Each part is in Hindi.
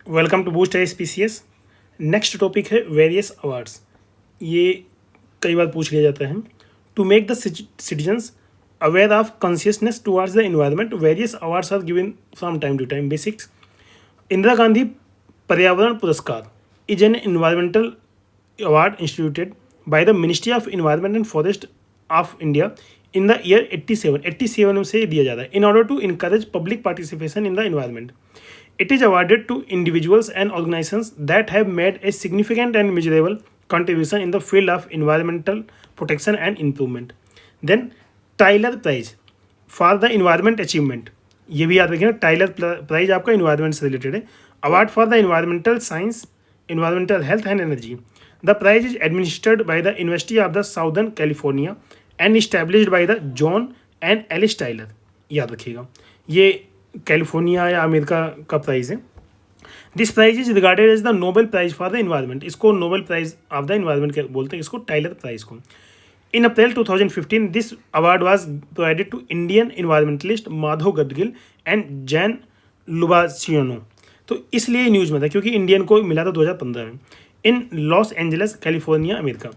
Welcome to boost SPCS. Next topic है वेरियस अवार्ड्स। ये कई बार पूछ लिया जाता है। To make the citizens aware of consciousness towards the environment, various awards are given from time to time. Basics: Indira Gandhi Paryavaran Puraskar is an environmental award instituted by the Ministry of Environment and Forest of India in the year 87 से दिया जाता है in order to encourage public participation in the environment. It is awarded to individuals and organizations that have made a significant and measurable contribution in the field of environmental protection and improvement. Then Tyler prize for the environment achievement, ये भी याद रखिएगा, टाइलर प्राइज आपका इन्वायरमेंट से रिलेटेड है। Award for the environmental science, environmental health and energy. The prize is administered by the University of the Southern California and established by the John and Alice Tyler. याद रखिएगा, ये कैलिफोर्निया या अमेरिका का प्राइज है। This prize is regarded as the Nobel prize for the environment. इसको Nobel prize of the environment बोलते हैं, इसको टाइलर प्राइज को। In April 2015, this award was provided to Indian environmentalist Madhav Gadgil and Jane Lubchenco. तो इसलिए न्यूज़ में था क्योंकि इंडियन को मिला था 2015 में in Los Angeles California America.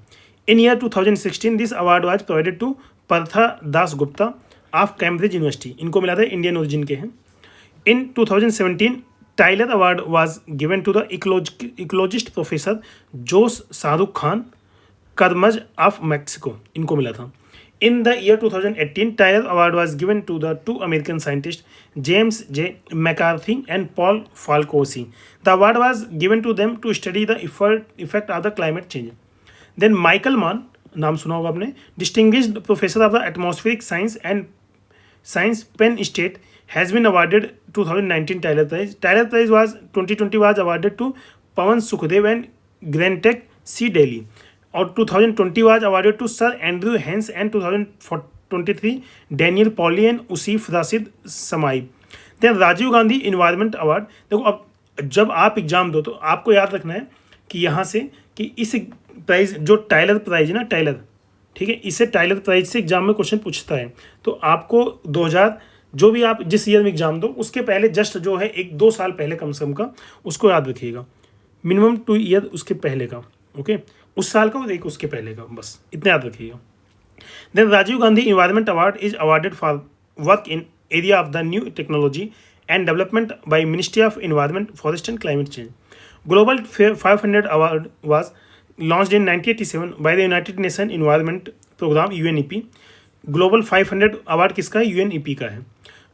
In year 2016 this award was provided to Partha Dasgupta of Cambridge University. इनको मिला था, इंडियन ओरिजिन के हैं। In 2017 Tyler award was given to the ecologist professor Jose Sarukhan Kermez of Mexico, इनको मिला था। In the year 2018 Tyler award was given to the two American scientist James J McCarthy and Paul Falkowski. The award was given to them to study the effect of the climate change. Then Michael Mann, नाम सुना होगा आपने, distinguished professor of the atmospheric science and science Penn State has been awarded 2019 Tyler prize. Tyler prize was 2020 was awarded to Pavan Sukhdev and ग्रेनटेक सी डेली, और 2020 was awarded to Sir Andrew Hens and 2023 Daniel Pauly and उसीफ राशिद समाई। Then Rajiv Gandhi environment award. देखो, अब जब आप एग्जाम दो तो आपको याद रखना है कि यहाँ से कि इस प्राइज जो टाइलर प्राइज है ना, टाइलर, ठीक है, इसे टाइलर प्राइज से एग्जाम में क्वेश्चन पूछता है। तो आपको 2000 जो भी आप जिस ईयर में एग्जाम दो उसके पहले जस्ट जो है 1-2 साल पहले कम से कम का उसको याद रखिएगा, मिनिमम 2 ईयर उसके पहले का, ओके, उस साल का और एक उसके पहले का, बस इतना याद रखिएगा। Then Rajiv Gandhi environment award is awarded for work in area of the new technology and development by ministry of environment forest and climate change. Global 500 award was launched in 1987 by the United Nation environment programme UNEP. Global 500 award किसका है? यूएनईपी का है।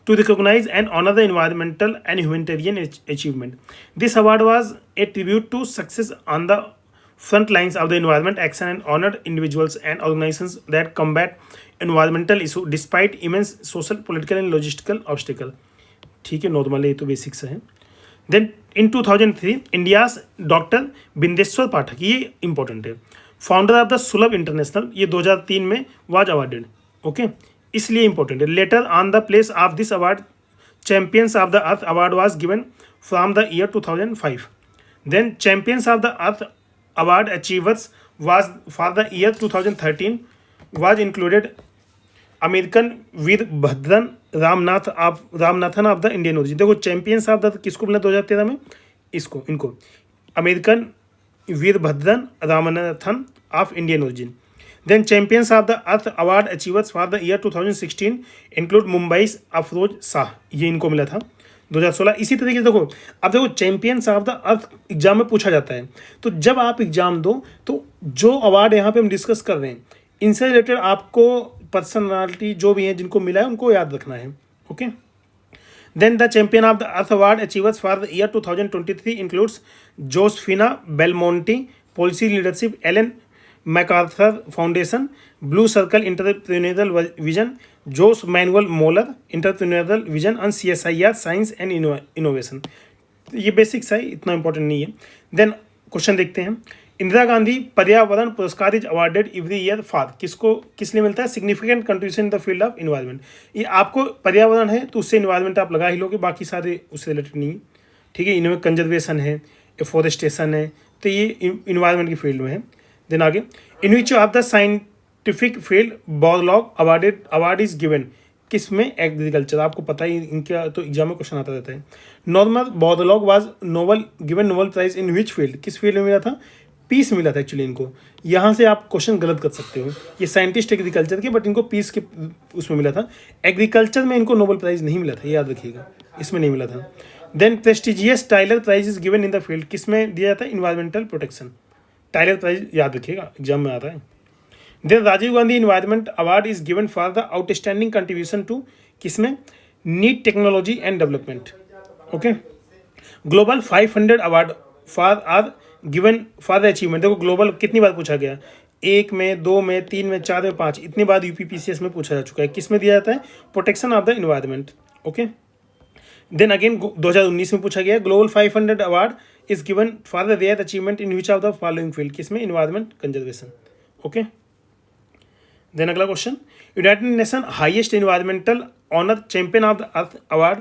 To recognize and honor the environmental and humanitarian achievement. This award was a tribute to success on the front lines of the environment action and honored individuals and organizations that combat environmental issues despite immense social, political and logistical obstacle. ठीक है, नॉर्मल है, ये तो बेसिक्स है। Then in 2003 India's doctor Bindeshwar Pathak, ये इंपॉर्टेंट है, founder of the Sulabh international, ये 2003 में वाज अवार्डेड, ओके, इसलिए इंपॉर्टेंट है। Later on the place of this award champions of the earth award was given from the year 2005। Then champions of the earth award achievers was for the year 2013 was included American Veerabhadran Ramanathan of the Indian origin. देखो, चैंपियंस ऑफ द किसको मिला 2013 में? इनको American Veerabhadran Ramanathan of Indian origin. Then champions of the earth award achievers for the year 2016 include Mumbai Afroz Shah, ये इनको मिला था 2016। इसी तरीके से देखो, अब देखो champions of the earth exam में पूछा जाता है, तो जब आप एग्जाम दो तो जो अवार्ड यहाँ पे हम डिस्कस कर रहे हैं इनसे रिलेटेड आपको पर्सनालिटी जो भी हैं जिनको मिला है उनको याद रखना है, okay. Then the champion of the earth award achievers for the year 2023 includes Josefina Belmonte policy leadership, Ellen MacArthur Foundation, Blue Circle entrepreneurial vision, Jose Manuel Moller entrepreneurial vision on CSIR science and innovation. ये बेसिक्स है, इतना इंपॉर्टेंट नहीं है। देन क्वेश्चन देखते हैं। Indira Gandhi Paryavaran Puraskar is awarded every year for, किस लिए मिलता है? Significant contribution in the field of environment. ये आपको पर्यावरण है तो उससे इन्वायरमेंट आप लगा ही लोगे, बाकी सारे उससे रिलेटेड नहीं है, ठीक है। इनमें कंजर्वेशन है, एफोरेस्टेशन है, तो ये इन्वायरमेंट की फील्ड में है। देन आगे, in which of the scientific field Borlaug award is given, किस में? एग्रीकल्चर। आपको पता ही, इनका तो एग्जाम में क्वेश्चन आता रहता है। Norman Borlaug was Nobel given Nobel prize in which field? किस फील्ड में मिला था? पीस मिला था एक्चुअली इनको। यहाँ से आप क्वेश्चन गलत कर सकते हो, ये साइंटिस्ट एग्रीकल्चर के, बट इनको पीस के उसमें मिला था। एग्रीकल्चर में इनको नोबल प्राइज नहीं मिला था, याद रखिएगा, इसमें नहीं मिला था। Then prestigious Tyler prize is given in the field, किस में दिया जाता है? Environmental protection. टाइलर प्राइज याद रखिएगा, एग्जाम में आता है। Then Rajiv Gandhi environment award is given for the outstanding contribution to, किसमें? Neat technology and development. Okay. Global 500 award for are given for the achievement. देखो ग्लोबल कितनी बार पूछा गया? 1 में, 2 में, 3 में, 4 में, 5, इतनी बार यूपीपीसीएस में पूछा जा चुका है। किस में दिया जाता है? Protection of the environment. Okay. Then again 2019 में पूछा गया, global 500 award is given for the rare achievement in which of the following field? किसमें? Environment conservation. ओके। देन अगला question, United Nation highest environmental honour champion of the earth award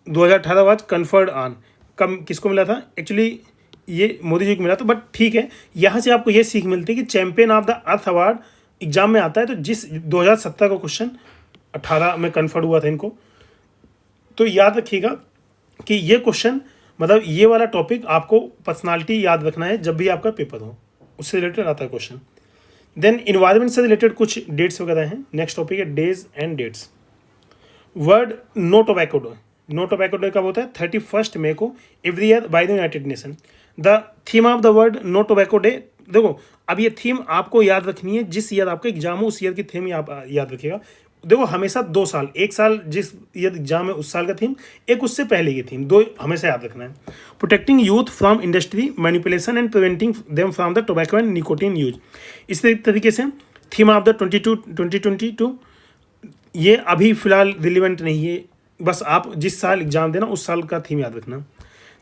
2018 was conferred on, कब किसको मिला था? एक्चुअली ये मोदी जी को मिला था, बट ठीक है, यहाँ से आपको ये सीख मिलती है कि champion of the earth award exam में आता है, तो जिस 2017 का क्वेश्चन 18 में कन्फर्ड हुआ था इनको, तो याद रखिएगा कि ये क्वेश्चन, मतलब ये वाला टॉपिक आपको पर्सनालिटी याद रखना है जब भी आपका पेपर हो, उससे रिलेटेड आता है क्वेश्चन। देन इन्वायरमेंट से रिलेटेड कुछ डेट्स वगैरह हैं। नेक्स्ट टॉपिक है days and dates. World no tobacco day, no tobacco day कब होता है? 31 मई को every year by the United Nation. The theme of the world no tobacco day, देखो अब ये थीम आपको याद रखनी है, जिस ईयर आपका एग्जाम हो उस ईयर की थीम आप याद रखिएगा। देखो हमेशा 2 साल, एक साल जिस ईयर एग्जाम है उस साल का थीम, एक उससे पहले की थीम, 2 हमेशा याद रखना है। Protecting youth from industry manipulation and preventing them from the tobacco and nicotine use. इस तरीके से थीम ऑफ द 2022 ये अभी फिलहाल रिलीवेंट नहीं है, बस आप जिस साल एग्जाम देना उस साल का थीम याद रखना।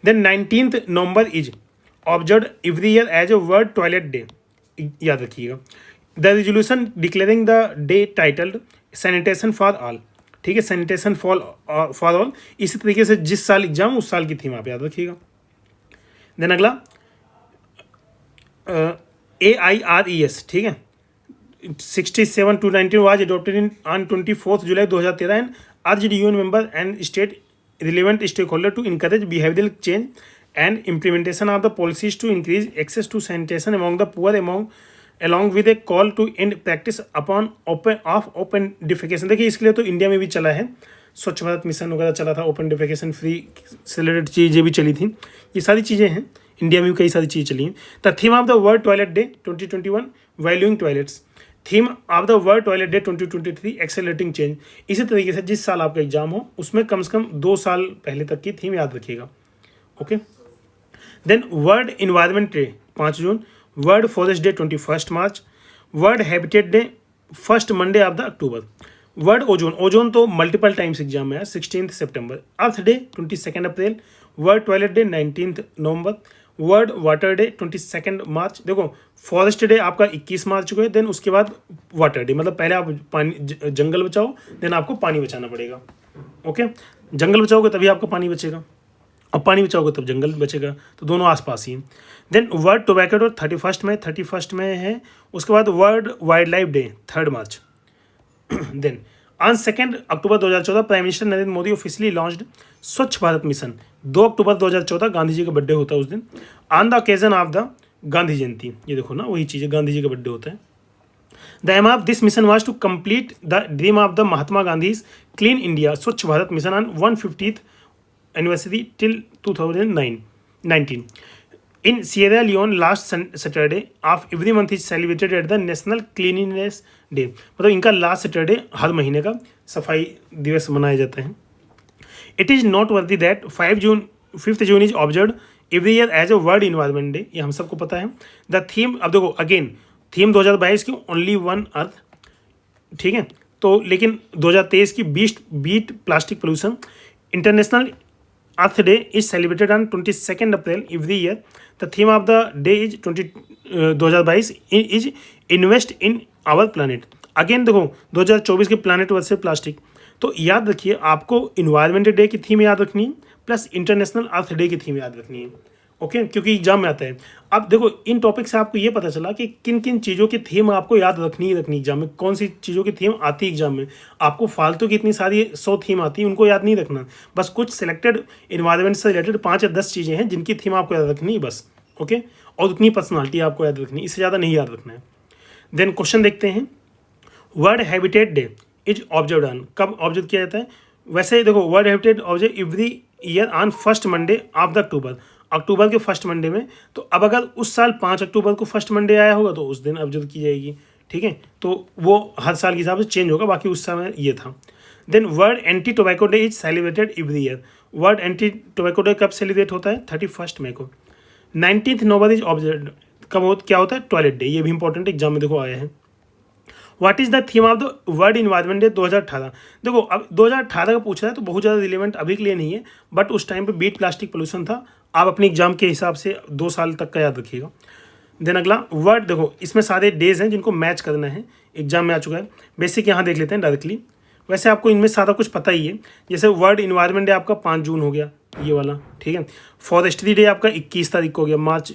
देन 19 नवंबर is observe every year as a world toilet day, याद रखिएगा। The resolution declaring the day titled sanitation for all, ठीक है, सैनिटेशन फॉर ऑल। इसी तरीके से जिस साल एग्जाम उस साल की थीम आप याद रखिएगा। देन अगला AIRES, ठीक है, 67 to 19 was adopted on 24th July 2013 and urged UN member and state relevant stakeholder to encourage behavioral change and implementation of the policies to increase access to sanitation among the poor, along with a call to end practice upon open defecation। देखिए इसके लिए तो इंडिया में भी चला है, स्वच्छ भारत मिशन वगैरह चला था, ओपन डिफेकेशन फ्री से रिलेटेड चीज़ें भी चली थी, ये सारी चीज़ें हैं, इंडिया में भी कई सारी चीज़ें चली हैं। The theme of the world toilet day 2021 valuing toilets. Theme of the world toilet day 2023 accelerating change. इसी तरीके से जिस साल आपका एग्जाम हो उसमें कम से कम 2 साल पहले तक की थीम याद रखिएगा। Okay. Then world environment day 5 June, world forest day 21 March, world habitat day 1st Monday of the October, world ozone तो मल्टीपल टाइम्स एग्जाम में है 16 सितंबर, earth day 22 April, world toilet day 19 November, world water day 22 March. देखो फॉरेस्ट डे आपका 21 मार्च को है, देन उसके बाद वाटर डे, मतलब पहले आप पानी जंगल बचाओ, देन आपको पानी बचाना पड़ेगा। ओके, जंगल बचाओगे तभी आपका पानी बचेगा, और पानी बचाओगे तब जंगल बचेगा, तो दोनों आसपास ही हैं। देन वर्ल्ड टोबैको डे 31 में है, उसके बाद world wild life day 3 March. Then on 2 October 2014 prime minister Narendra Modi officially launched Swachh Bharat mission. 2 October 2014 Gandhi ji का बर्थडे होता है उस दिन, on the occasion of the Gandhi Jayanti. ये देखो ना, वही चीज़ है, गांधी जी का बर्थडे होता है। The aim of this mission was to complete the dream of the Mahatma Gandhi's clean India Swachh Bharat mission on 150th anniversary till 2019। In Sierra Leone, last Saturday of every month is celebrated at the National Cleanliness Day। मतलब इनका लास्ट सैटरडे हर महीने का सफाई दिवस मनाया जाता है। It is not worthy that 5th June is observe every year as a world environment day, ये हम सबको पता है। द थीम, अब देखो अगेन थीम 2022 की ओनली वन अर्थ, ठीक है, तो लेकिन 2023 की beat plastic pollution. International earth day is celebrated on 22 April every year. The theme of the day is 2022 is invest in our planet. Again देखो 2024 के प्लानट वर्सेस प्लास्टिक, तो याद रखिए आपको इन्वायरमेंट डे की थीम याद रखनी है, प्लस इंटरनेशनल अर्थ डे की थीम याद रखनी है। ओके, क्योंकि एग्जाम में आता है। अब देखो इन टॉपिक से आपको ये पता चला कि किन किन चीज़ों की थीम आपको याद रखनी ही रखनी एग्जाम में, कौन सी चीज़ों की थीम आती है एग्जाम में। आपको फालतू की इतनी सारी 100 थीम आती है, उनको याद नहीं रखना, बस कुछ सिलेक्टेड इन्वायरमेंट से रिलेटेड 5 या 10 चीज़ें हैं जिनकी थीम आपको याद रखनी है बस। ओके, और उतनी पर्सनालिटी आपको याद रखनी है, इससे ज़्यादा नहीं याद रखना है। देन क्वेश्चन देखते हैं, world habitat day is observe on, कब ऑब्जर्व किया जाता है? वैसे देखो world habitat observe every year on first Monday of the October, October के फर्स्ट मंडे में। तो अब अगर उस साल 5 अक्टूबर को फर्स्ट मंडे आया होगा तो उस दिन ऑब्जर्व की जाएगी, ठीक है। तो वो हर साल के हिसाब से चेंज होगा, बाकी उस समय ये था। Then world anti tobacco day is celebrated every year, world anti tobacco day कब सेलिब्रेट होता है? 31 मई को। 19th नवंबर इज ऑब्जर्व, क्या होता है? टॉयलेट डे, ये भी इंपॉर्टेंट एग्जाम में देखो आया है। What is the theme of the world environment day 2018? देखो अब 2018 का पूछा है तो बहुत ज़्यादा रिलेवेंट अभी के लिए नहीं है, बट उस टाइम पे बीट प्लास्टिक पोल्यूशन था। आप अपने एग्जाम के हिसाब से 2 साल तक का याद रखिएगा। देन अगला वर्ड, देखो इसमें सारे डेज हैं जिनको मैच करना है, एग्जाम में आ चुका है। बेसिक यहाँ देख लेते हैं डायरेक्टली। वैसे आपको इनमें सारा कुछ पता ही है, जैसे वर्ल्ड इन्वायरमेंट डे आपका 5 जून हो गया, ये वाला, ठीक है। फॉरेस्ट्री डे आपका 21 तारीख को हो गया, March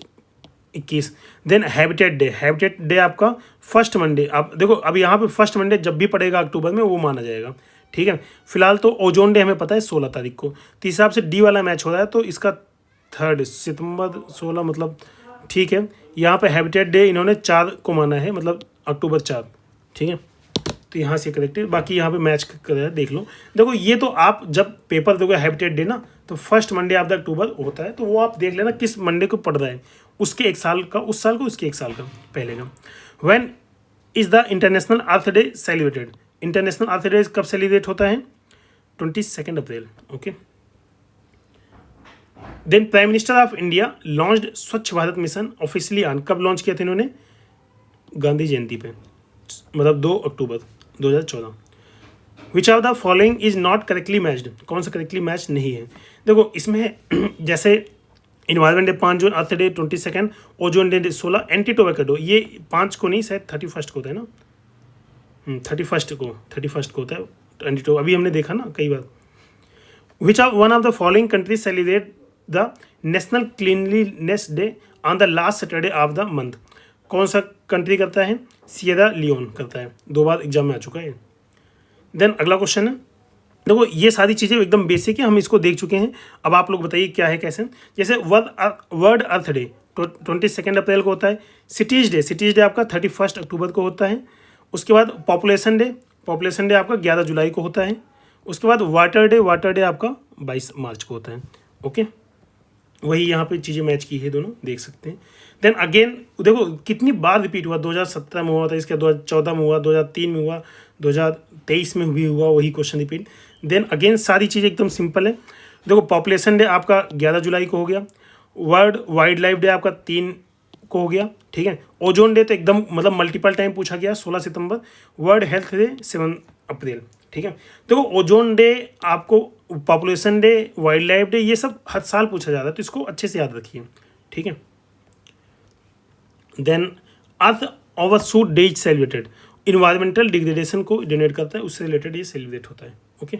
21। Then habitat day, habitat day आपका फर्स्ट मंडे, आप देखो अब यहाँ पे फर्स्ट मंडे जब भी पड़ेगा अक्टूबर में वो माना जाएगा, ठीक है। फिलहाल तो ओजोन डे हमें पता है 16 तारीख को, तो इस हिसाब से डी वाला मैच हो रहा है, तो इसका 3 सितंबर 16 मतलब ठीक है। यहाँ पे हैबिटेट डे इन्होंने 4 को माना है, मतलब अक्टूबर 4, ठीक है। तो यहाँ से करेक्ट है, बाकी यहाँ पे मैच कर रहा है, देख लो। देखो ये तो आप जब पेपर दोगे हैबिटेट डे ना, तो फर्स्ट मंडे ऑफ द अक्टूबर होता है, तो वो आप देख लेना किस मंडे को पड़ रहा है, उसके एक साल का, उस साल को उसके एक साल का पहले का। When is the international earth day celebrated, international earth day कब सेलिब्रेट होता है? 22 April, okay. Then prime minister of India launched Swachh Bharat mission officially on, कब लॉन्च किया था इन्होंने? गांधी जयंती पे, मतलब 2 October 2014। Which of the following is not correctly matched, कौन सा करेक्टली मैच नहीं है? देखो इसमें जैसे environment day 5 June, earth day 22, ozone day 16, anti tobacco day ये 5 को नहीं, शायद 31 को होता है ना, 31 को होता है एंटी टो, अभी हमने देखा ना कई बार। Which of one of the following countries celebrate the national cleanliness day on the last Saturday of the month, कौन सा कंट्री करता है? सिएरा लियोन करता है, 2 बार एग्जाम में आ चुका है। देन अगला क्वेश्चन है, देखो ये सारी चीज़ें एकदम बेसिक है, हम इसको देख चुके हैं, अब आप लोग बताइए क्या है कैसे। जैसे वर्ल्ड अर्थ डे 22 अप्रैल को होता है। सिटीज़ डे आपका 31 अक्टूबर को होता है। उसके बाद पॉपुलेशन डे आपका 11 जुलाई को होता है। उसके बाद वाटर डे आपका 22 मार्च को होता है, ओके। वही यहाँ पे चीज़ें मैच की है दोनों, देख सकते हैं। देन अगेन देखो कितनी बार रिपीट हुआ, 2017 में हुआ था, इसके 2014 में हुआ, 2003 में हुआ, 2023 में भी हुआ वही क्वेश्चन रिपीट। देन अगेन सारी चीज़ें एकदम सिंपल है। देखो पॉपुलेशन डे आपका 11 जुलाई को हो गया। वर्ल्ड वाइल्ड लाइफ डे आपका 3 को हो गया, ठीक है। ओजोन डे तो एकदम मतलब मल्टीपल टाइम पूछा गया, 16 सितंबर। वर्ल्ड हेल्थ डे 7 अप्रैल, ठीक है। देखो ओजोन डे आपको, population day, wild life day, ये सब हर साल पूछा जाता है, तो इसको अच्छे से याद रखिए, ठीक है। Then earth overshoot day is celebrated, environmental degradation को जनरेट करता है, उससे रिलेटेड ये सेलिब्रेट होता है, ओके।